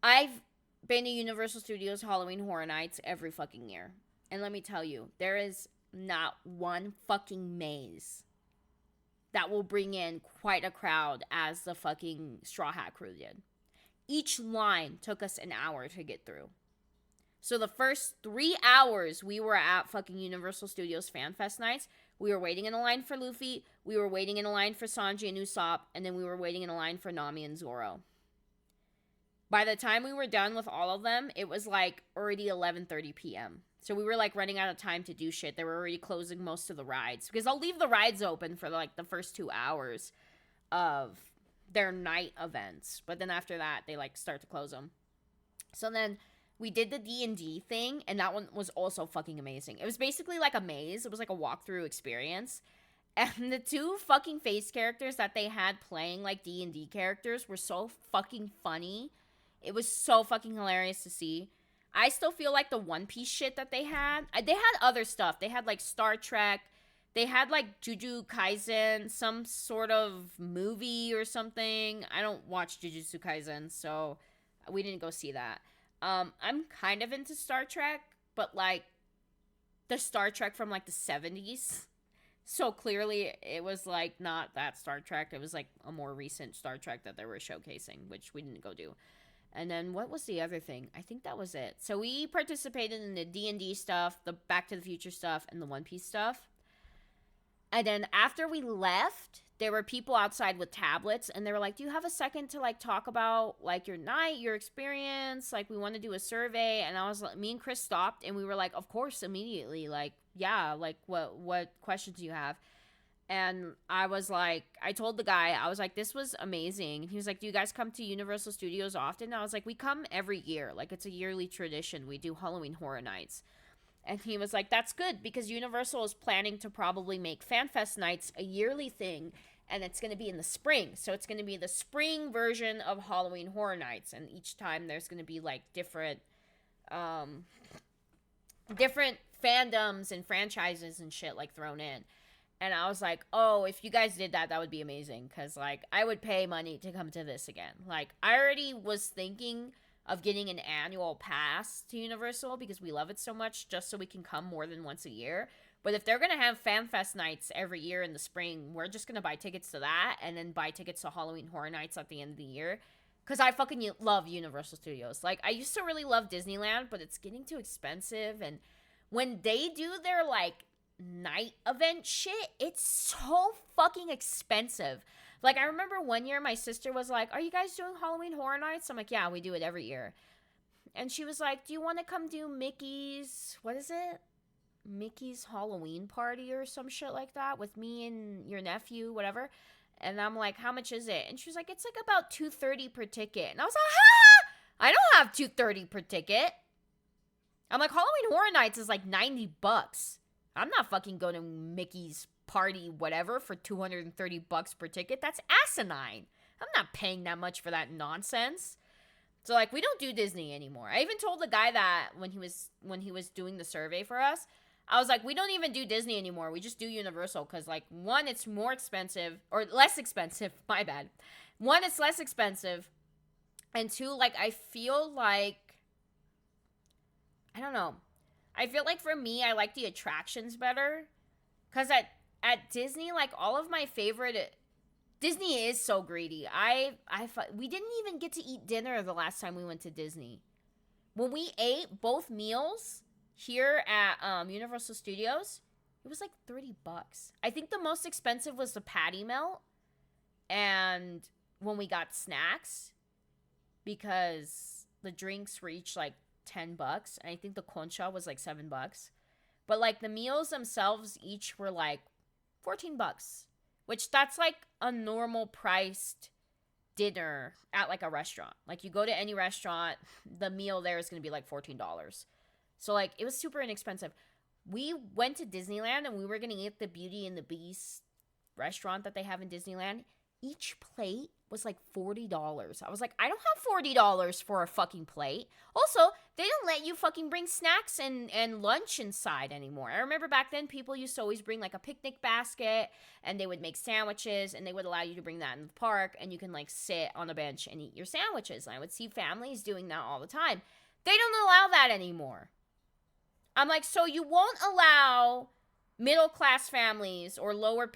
I've been to Universal Studios Halloween Horror Nights every fucking year. And let me tell you, there is not one fucking maze that will bring in quite a crowd as the fucking Straw Hat Crew did. Each line took us an hour to get through. So the first 3 hours we were at fucking Universal Studios Fan Fest nights, we were waiting in a line for Luffy, we were waiting in a line for Sanji and Usopp, and then we were waiting in a line for Nami and Zoro. By the time we were done with all of them, it was like already 11:30 p.m. So we were like running out of time to do shit. They were already closing most of the rides. Because they'll leave the rides open for like the first 2 hours of their night events. But then after that, they like start to close them. So then we did the D&D thing, and that one was also fucking amazing. It was basically like a maze. It was like a walkthrough experience. And the 2 fucking face characters that they had playing like D&D characters were so fucking funny. It was so fucking hilarious to see. I still feel like the One Piece shit that they had other stuff. They had like Star Trek. They had like Jujutsu Kaisen, some sort of movie or something. I don't watch Jujutsu Kaisen, so we didn't go see that. I'm kind of into Star Trek, but like the Star Trek from like the 70s. So clearly it was like not that Star Trek. It was like a more recent Star Trek that they were showcasing, which we didn't go do. And then what was the other thing? I think that was it. So we participated in the D&D stuff, the Back to the Future stuff, and the One Piece stuff. And then after we left, there were people outside with tablets, and they were like, do you have a second to like talk about like your night, your experience? Like we want to do a survey. And I was like, me and Chris stopped, and we were like, of course, immediately. Like, yeah, like what questions do you have? And I was like, I told the guy, I was like, this was amazing. And he was like, do you guys come to Universal Studios often? And I was like, we come every year. Like, it's a yearly tradition. We do Halloween Horror Nights. And he was like, that's good, because Universal is planning to probably make FanFest nights a yearly thing. And it's going to be in the spring. So it's going to be the spring version of Halloween Horror Nights. And each time there's going to be, like, different fandoms and franchises and shit, like, thrown in. And I was like, oh, if you guys did that, that would be amazing. Because, like, I would pay money to come to this again. Like, I already was thinking of getting an annual pass to Universal because we love it so much, just so we can come more than once a year. But if they're going to have FanFest nights every year in the spring, we're just going to buy tickets to that and then buy tickets to Halloween Horror Nights at the end of the year. Because I fucking love Universal Studios. Like, I used to really love Disneyland, but it's getting too expensive. And when they do their, like, night event shit, it's so fucking expensive. Like, I remember one year my sister was like, are you guys doing Halloween Horror Nights? I'm like, yeah, we do it every year. And she was like, do you want to come do Mickey's, what is it? Mickey's Halloween party or some shit like that with me and your nephew, whatever. And I'm like, how much is it? And she was like, it's like about $230 per ticket. And I was like, ha! I don't have $230 per ticket. I'm like, Halloween Horror Nights is like $90. I'm not fucking going to Mickey's party, whatever, for $230 per ticket. That's asinine. I'm not paying that much for that nonsense. So, like, we don't do Disney anymore. I even told the guy that when he was doing the survey for us, I was like, we don't even do Disney anymore. We just do Universal because, like, one, it's more expensive, or less expensive. My bad. One, it's less expensive. And two, like, I feel like, I don't know. I feel like for me, I like the attractions better. Because at Disney, like, all of my favorite... Disney is so greedy. We didn't even get to eat dinner the last time we went to Disney. When we ate both meals here at Universal Studios, it was like $30. I think the most expensive was the patty melt. And when we got snacks, because the drinks were each like $10. And I think the concha was like $7. But like the meals themselves each were like $14. Which that's like a normal priced dinner at like a restaurant. Like you go to any restaurant, the meal there is going to be like $14. So like it was super inexpensive. We went to Disneyland and we were going to eat the Beauty and the Beast restaurant that they have in Disneyland. Each plate was like $40. I was like, I don't have $40 for a fucking plate. Also, they don't let you fucking bring snacks and lunch inside anymore. I remember back then people used to always bring like a picnic basket and they would make sandwiches and they would allow you to bring that in the park and you can like sit on a bench and eat your sandwiches. And I would see families doing that all the time. They don't allow that anymore. I'm like, so you won't allow middle class families or lower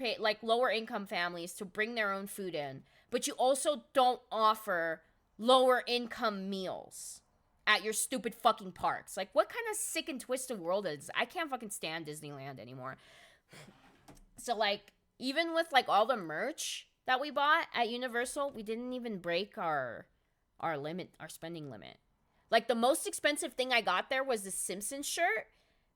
income families to bring their own food in, but you also don't offer lower income meals at your stupid fucking parks. Like, what kind of sick and twisted world is this? I can't fucking stand Disneyland anymore. So like, even with like all the merch that we bought at Universal, we didn't even break our spending limit. Like the most expensive thing I got there was the Simpsons shirt.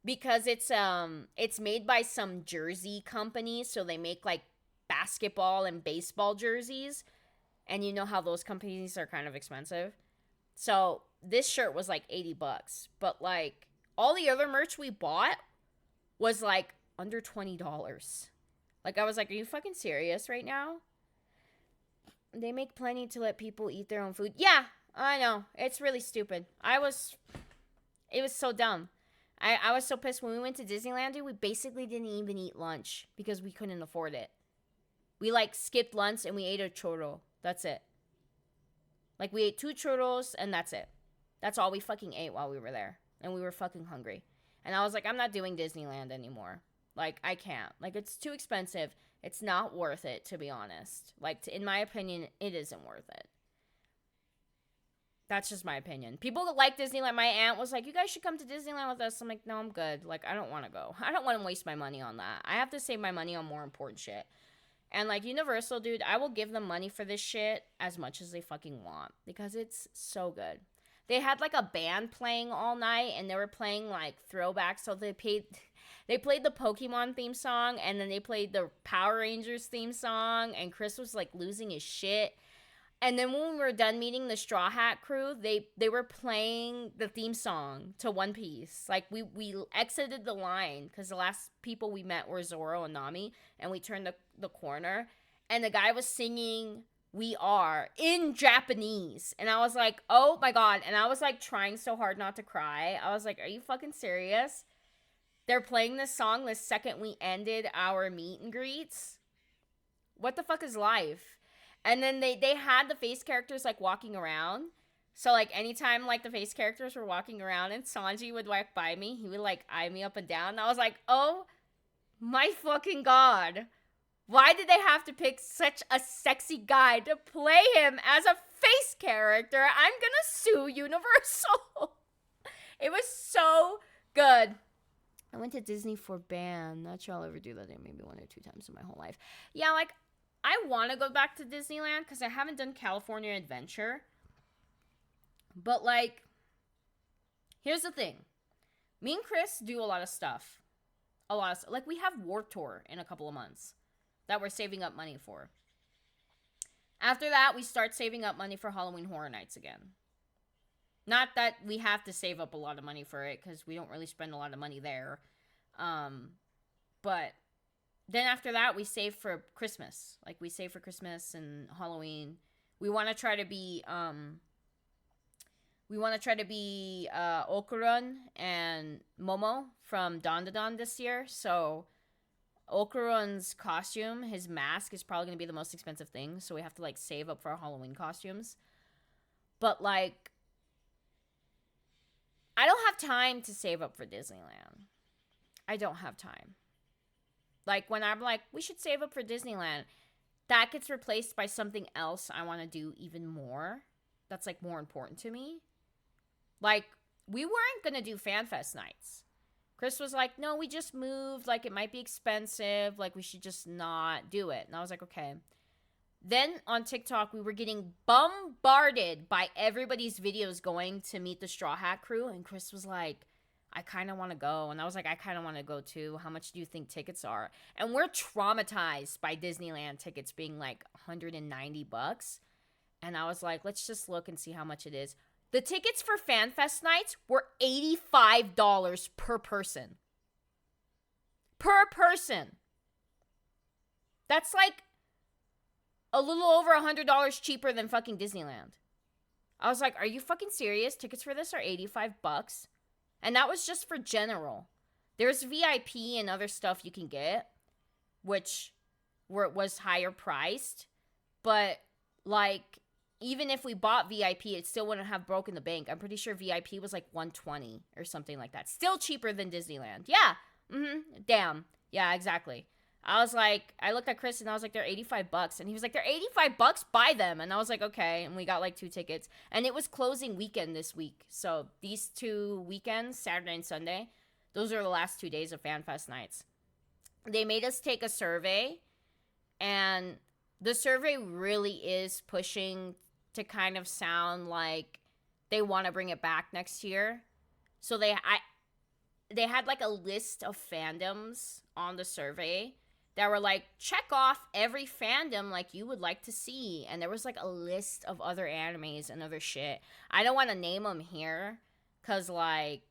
Because it's made by some jersey company, so they make like basketball and baseball jerseys, and you know how those companies are kind of expensive. So this shirt was like $80, but like all the other merch we bought was like under $20. Like I was like, are you fucking serious right now? They make plenty to let people eat their own food. Yeah, I know. It's really stupid. It was so dumb. I was so pissed when we went to Disneyland, dude. We basically didn't even eat lunch because we couldn't afford it. We like skipped lunch and we ate a churro. That's it. Like we ate 2 churros and that's it. That's all we fucking ate while we were there. And we were fucking hungry. And I was like, I'm not doing Disneyland anymore. Like I can't. Like it's too expensive. It's not worth it, to be honest. Like in my opinion, it isn't worth it. That's just my opinion. People that like Disneyland, my aunt was like, you guys should come to Disneyland with us. I'm like, no, I'm good. Like, I don't want to go. I don't want to waste my money on that. I have to save my money on more important shit. And, like, Universal, dude, I will give them money for this shit as much as they fucking want. Because it's so good. They had, like, a band playing all night. And they were playing, like, throwbacks. So they played the Pokemon theme song. And then they played the Power Rangers theme song. And Chris was, like, losing his shit. And then when we were done meeting the Straw Hat crew, they were playing the theme song to One Piece. Like, we exited the line because the last people we met were Zoro and Nami. And we turned the corner. And the guy was singing We Are in Japanese. And I was like, oh my God. And I was like trying so hard not to cry. I was like, are you fucking serious? They're playing this song the second we ended our meet and greets. What the fuck is life? And then they had the face characters, like, walking around. So, like, anytime, like, the face characters were walking around and Sanji would walk by me, he would, like, eye me up and down. And I was like, oh, my fucking God. Why did they have to pick such a sexy guy to play him as a face character? I'm gonna sue Universal. It was so good. I went to Disney for band. Not sure I'll ever do that maybe 1 or 2 times in my whole life. Yeah, like, I want to go back to Disneyland because I haven't done California Adventure. But, like, here's the thing. Me and Chris do a lot of stuff. Like, we have Warped Tour in a couple of months that we're saving up money for. After that, we start saving up money for Halloween Horror Nights again. Not that we have to save up a lot of money for it, because we don't really spend a lot of money there. But then after that, we save for Christmas. Like, we save for Christmas and Halloween. We want to try to be, Okurun and Momo from Dawn to Dawn this year. So, Okurun's costume, his mask, is probably going to be the most expensive thing. So, we have to, like, save up for our Halloween costumes. But, like, I don't have time to save up for Disneyland. I don't have time. Like, when I'm like, we should save up for Disneyland, that gets replaced by something else I want to do even more. That's, like, more important to me. Like, we weren't going to do FanFest nights. Chris was like, no, we just moved. Like, it might be expensive. Like, we should just not do it. And I was like, okay. Then on TikTok, we were getting bombarded by everybody's videos going to meet the Straw Hat crew. And Chris was like, I kind of want to go. And I was like, I kind of want to go too. How much do you think tickets are? And we're traumatized by Disneyland tickets being like $190. And I was like, let's just look and see how much it is. The tickets for FanFest nights were $85 per person. Per person. That's like a little over $100 cheaper than fucking Disneyland. I was like, are you fucking serious? Tickets for this are $85. And that was just for general. There's VIP and other stuff you can get, which was higher priced. But, like, even if we bought VIP, it still wouldn't have broken the bank. I'm pretty sure VIP was like $120 or something like that. Still cheaper than Disneyland. Yeah. Damn. Yeah, exactly. I was like, I looked at Chris and I was like, they're $85. And he was like, they're $85? Buy them. And I was like, okay. And we got like 2 tickets. And it was closing weekend this week. So these 2 weekends, Saturday and Sunday, those are the last 2 days of FanFest nights. They made us take a survey. And the survey really is pushing to kind of sound like they want to bring it back next year. So they had like a list of fandoms on the survey that were like, check off every fandom like you would like to see. And there was like a list of other animes and other shit. I don't want to name them here because, like,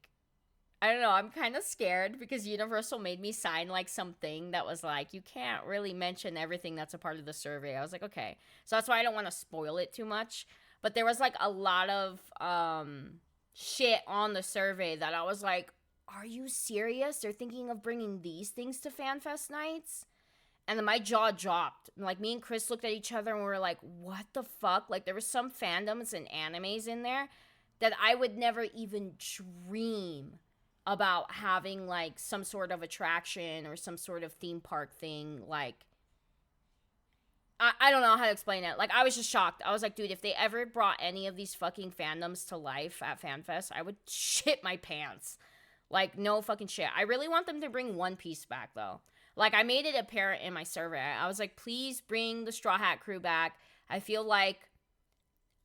I don't know, I'm kind of scared because Universal made me sign like something that was like, you can't really mention everything that's a part of the survey. I was like, okay. So that's why I don't want to spoil it too much. But there was like a lot of shit on the survey that I was like, are you serious? They're thinking of bringing these things to FanFest nights? And then my jaw dropped. Like, me and Chris looked at each other and we were like, what the fuck? Like, there was some fandoms and animes in there that I would never even dream about having, like, some sort of attraction or some sort of theme park thing. Like, I don't know how to explain it. Like, I was just shocked. I was like, dude, if they ever brought any of these fucking fandoms to life at FanFest, I would shit my pants. Like, no fucking shit. I really want them to bring One Piece back, though. Like, I made it apparent in my survey. I was like, please bring the Straw Hat crew back. I feel like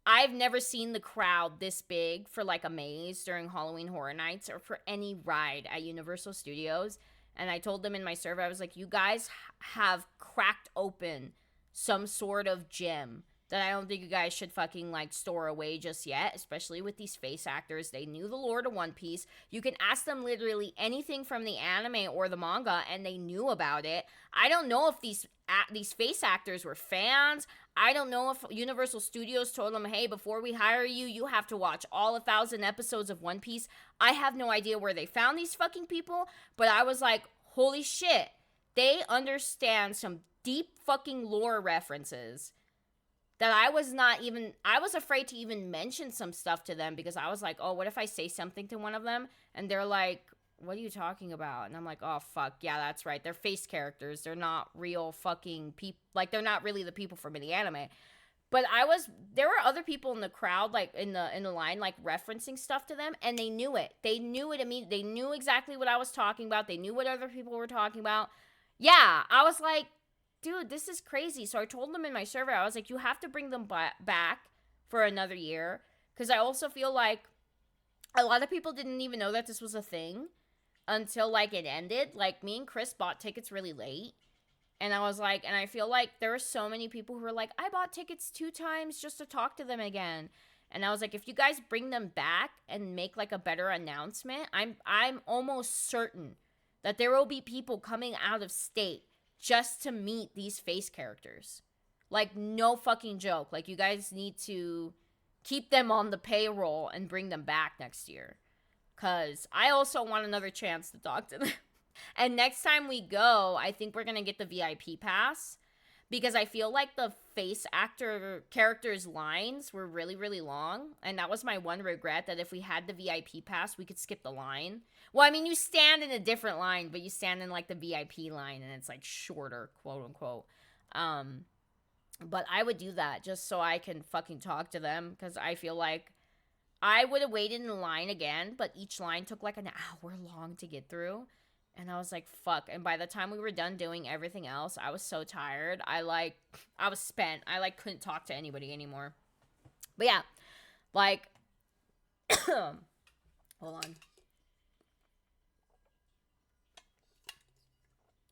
I've never seen the crowd this big for, like, a maze during Halloween Horror Nights or for any ride at Universal Studios. And I told them in my survey, I was like, you guys have cracked open some sort of gem that I don't think you guys should fucking, like, store away just yet, especially with these face actors. They knew the lore to One Piece. You can ask them literally anything from the anime or the manga, and they knew about it. I don't know if these face actors were fans. I don't know if Universal Studios told them, hey, before we hire you, you have to watch all 1,000 episodes of One Piece. I have no idea where they found these fucking people, but I was like, holy shit. They understand some deep fucking lore references that I was afraid to even mention some stuff to them because I was like, oh, what if I say something to one of them? And they're like, what are you talking about? And I'm like, oh, fuck, yeah, that's right. They're face characters. They're not real fucking people. Like, they're not really the people from the anime. But there were other people in the crowd, like, in the line, like, referencing stuff to them, and they knew it. They knew it immediately. They knew exactly what I was talking about. They knew what other people were talking about. Yeah, I was like, dude, this is crazy. So I told them in my survey, I was like, you have to bring them back for another year. Because I also feel like a lot of people didn't even know that this was a thing until, like, it ended. Like, me and Chris bought tickets really late. And I was like, and I feel like there are so many people who are like, I bought tickets 2 times just to talk to them again. And I was like, if you guys bring them back and make like a better announcement, I'm almost certain that there will be people coming out of state just to meet these face characters. Like, no fucking joke. Like, you guys need to keep them on the payroll and bring them back next year. Because I also want another chance to talk to them. And next time we go, I think we're going to get the VIP pass. Because I feel like the face actor characters' lines were really, really long. And that was my one regret, that if we had the VIP pass, we could skip the line. Well, I mean, you stand in a different line, but you stand in like the VIP line and it's like shorter, quote unquote. But I would do that just so I can fucking talk to them, because I feel like I would have waited in line again, but each line took like an hour long to get through. And I was like, fuck. And by the time we were done doing everything else, I was so tired. I was spent. I like couldn't talk to anybody anymore. But yeah, like, hold on.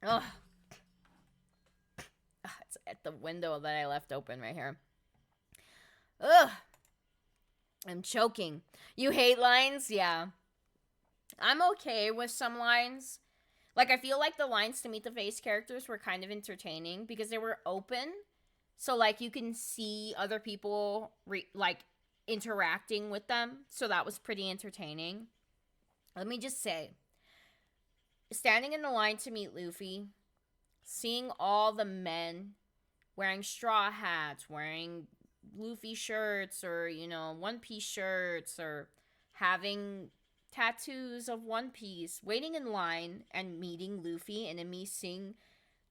Ugh. It's at the window that I left open right here. Ugh. I'm choking. You hate lines? Yeah. I'm okay with some lines. Like, I feel like the lines to meet the face characters were kind of entertaining because they were open. So, like, you can see other people, interacting with them. So that was pretty entertaining. Let me just say, standing in the line to meet Luffy, seeing all the men wearing straw hats, wearing Luffy shirts or, you know, One Piece shirts, or having tattoos of One Piece, waiting in line and meeting Luffy, and then me seeing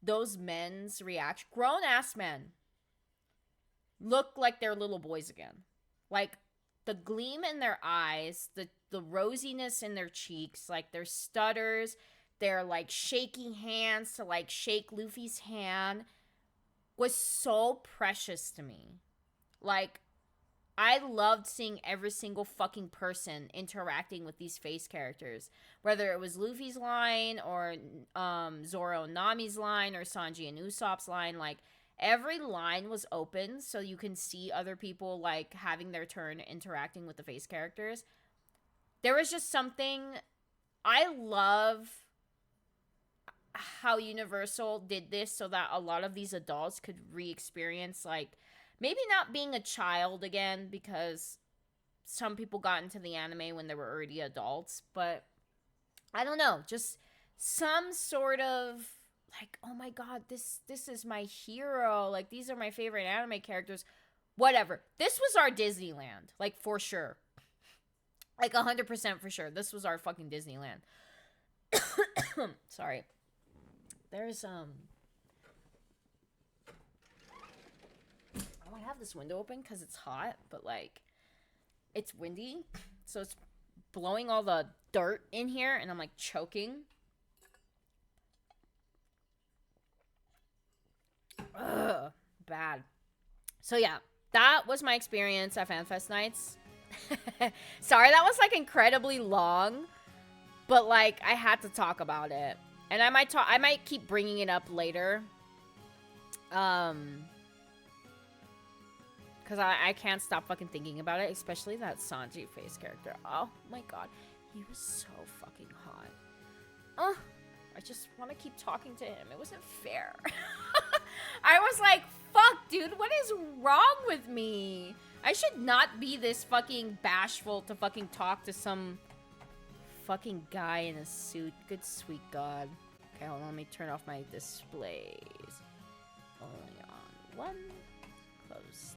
those men's reaction, grown ass men, look like they're little boys again. Like, the gleam in their eyes, the rosiness in their cheeks, like their stutters, their like shaking hands to like shake Luffy's hand was so precious to me. Like, I loved seeing every single fucking person interacting with these face characters. Whether it was Luffy's line or Zoro and Nami's line or Sanji and Usopp's line. Like, every line was open so you can see other people like having their turn interacting with the face characters. There was just something... I love how Universal did this so that a lot of these adults could re-experience, like, maybe not being a child again, because some people got into the anime when they were already adults, but I don't know, just some sort of like, oh my god, this is my hero, like, these are my favorite anime characters, whatever. This was our Disneyland, like, for sure. Like, 100% for sure. This was our fucking Disneyland. Sorry. There's, I want to have this window open because it's hot, but, like, it's windy, so it's blowing all the dirt in here, and I'm, like, choking. Ugh, bad. So, yeah, that was my experience at FanFest Nights. Sorry, that was, like, incredibly long, but, like, I had to talk about it. And I might keep bringing it up later. Because I can't stop fucking thinking about it. Especially that Sanji face character. Oh my god. He was so fucking hot. I just want to keep talking to him. It wasn't fair. I was like, fuck, dude. What is wrong with me? I should not be this fucking bashful to fucking talk to some... fucking guy in a suit. Good sweet god. Okay, hold on, let me turn off my displays. Only on one. Close.